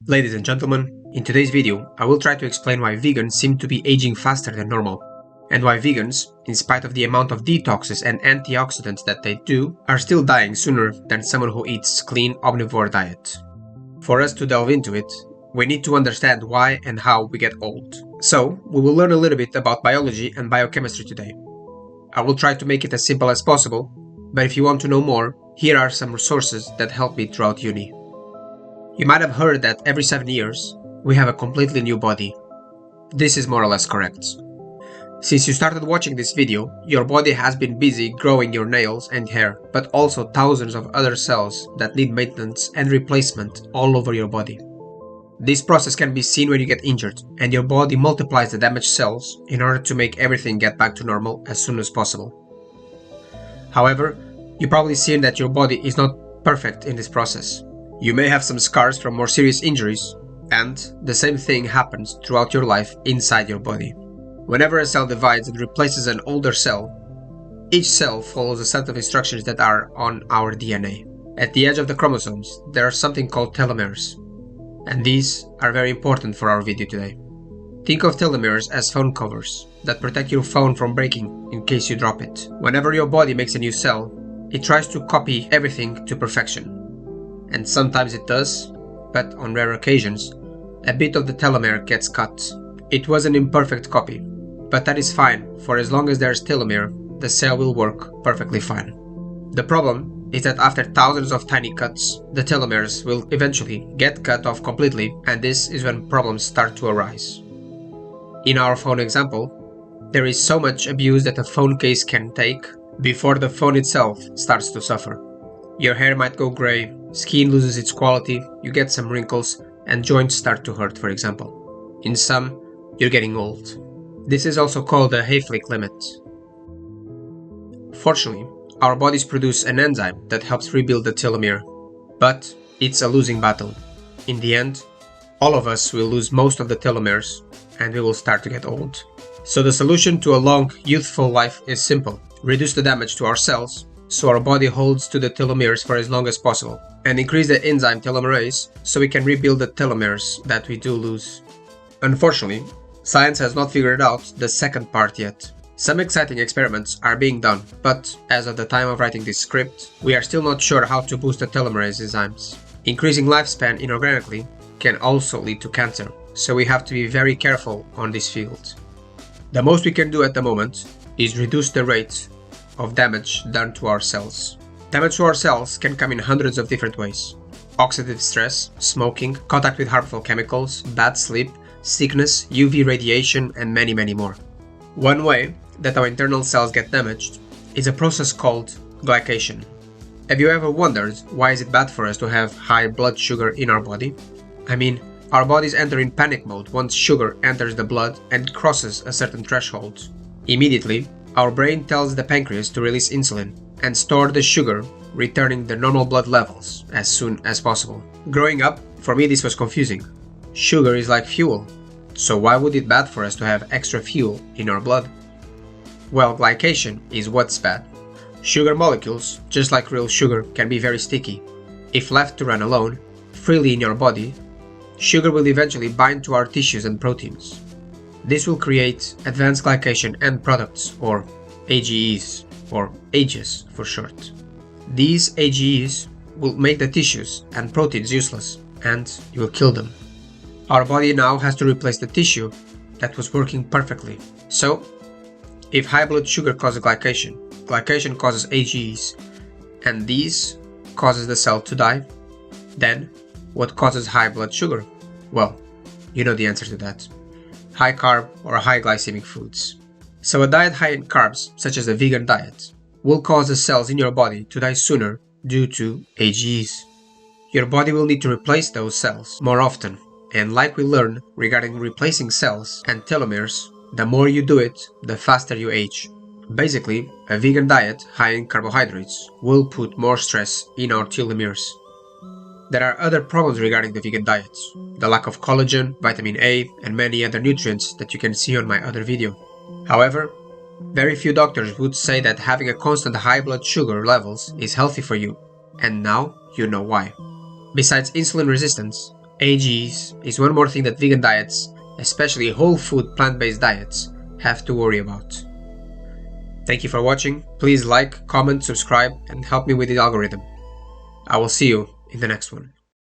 Ladies and gentlemen, in today's video, I will try to explain why vegans seem to be aging faster than normal, and why vegans, in spite of the amount of detoxes and antioxidants that they do, are still dying sooner than someone who eats clean omnivore diet. For us to delve into it, we need to understand why and how we get old. So, we will learn a little bit about biology and biochemistry today. I will try to make it as simple as possible, but if you want to know more, here are some resources that helped me throughout uni. You might have heard that every 7 years, we have a completely new body. This is more or less correct. Since you started watching this video, your body has been busy growing your nails and hair, but also thousands of other cells that need maintenance and replacement all over your body. This process can be seen when you get injured, and your body multiplies the damaged cells in order to make everything get back to normal as soon as possible. However, you've probably seen that your body is not perfect in this process. You may have some scars from more serious injuries, and the same thing happens throughout your life inside your body. Whenever a cell divides and replaces an older cell, each cell follows a set of instructions that are on our DNA. At the edge of the chromosomes, there are something called telomeres, and these are very important for our video today. Think of telomeres as phone covers that protect your phone from breaking in case you drop it. Whenever your body makes a new cell, it tries to copy everything to perfection. And sometimes it does, but on rare occasions, a bit of the telomere gets cut. It was an imperfect copy, but that is fine, for as long as there is telomere, the cell will work perfectly fine. The problem is that after thousands of tiny cuts, the telomeres will eventually get cut off completely, and this is when problems start to arise. In our phone example, there is so much abuse that a phone case can take before the phone itself starts to suffer. Your hair might go grey, skin loses its quality, you get some wrinkles, and joints start to hurt, for example. In sum, you're getting old. This is also called a Hayflick limit. Fortunately, our bodies produce an enzyme that helps rebuild the telomere, but it's a losing battle. In the end, all of us will lose most of the telomeres, and we will start to get old. So the solution to a long, youthful life is simple. Reduce the damage to our cells, so our body holds to the telomeres for as long as possible, and increase the enzyme telomerase so we can rebuild the telomeres that we do lose. Unfortunately, science has not figured out the second part yet. Some exciting experiments are being done, but as of the time of writing this script, we are still not sure how to boost the telomerase enzymes. Increasing lifespan inorganically can also lead to cancer, so we have to be very careful on this field. The most we can do at the moment is reduce the rate of damage done to our cells. Damage to our cells can come in hundreds of different ways. Oxidative stress, smoking, contact with harmful chemicals, bad sleep, sickness, UV radiation, and many more. One way that our internal cells get damaged is a process called glycation. Have you ever wondered why is it bad for us to have high blood sugar in our body? I mean, our bodies enter in panic mode once sugar enters the blood and crosses a certain threshold. Immediately, our brain tells the pancreas to release insulin and store the sugar, returning the normal blood levels as soon as possible. Growing up, for me this was confusing. Sugar is like fuel, so why would it be bad for us to have extra fuel in our blood? Well, glycation is what's bad. Sugar molecules, just like real sugar, can be very sticky. If left to run alone, freely in your body, sugar will eventually bind to our tissues and proteins. This will create advanced glycation end products, or AGEs, or AGEs for short. These AGEs will make the tissues and proteins useless, and you will kill them. Our body now has to replace the tissue that was working perfectly. So, if high blood sugar causes glycation, glycation causes AGEs, and these causes the cell to die, then what causes high blood sugar? Well, you know the answer to that. High carb or high glycemic foods. So a diet high in carbs, such as a vegan diet, will cause the cells in your body to die sooner due to AGEs. Your body will need to replace those cells more often, and like we learned regarding replacing cells and telomeres, the more you do it, the faster you age. Basically, a vegan diet high in carbohydrates will put more stress in our telomeres. There are other problems regarding the vegan diet, the lack of collagen, vitamin A, and many other nutrients that you can see on my other video. However, very few doctors would say that having a constant high blood sugar levels is healthy for you, and now you know why. Besides insulin resistance, AGEs is one more thing that vegan diets, especially whole food plant-based diets, have to worry about. Thank you for watching. Please like, comment, subscribe, and help me with the algorithm. I will see you in the next one.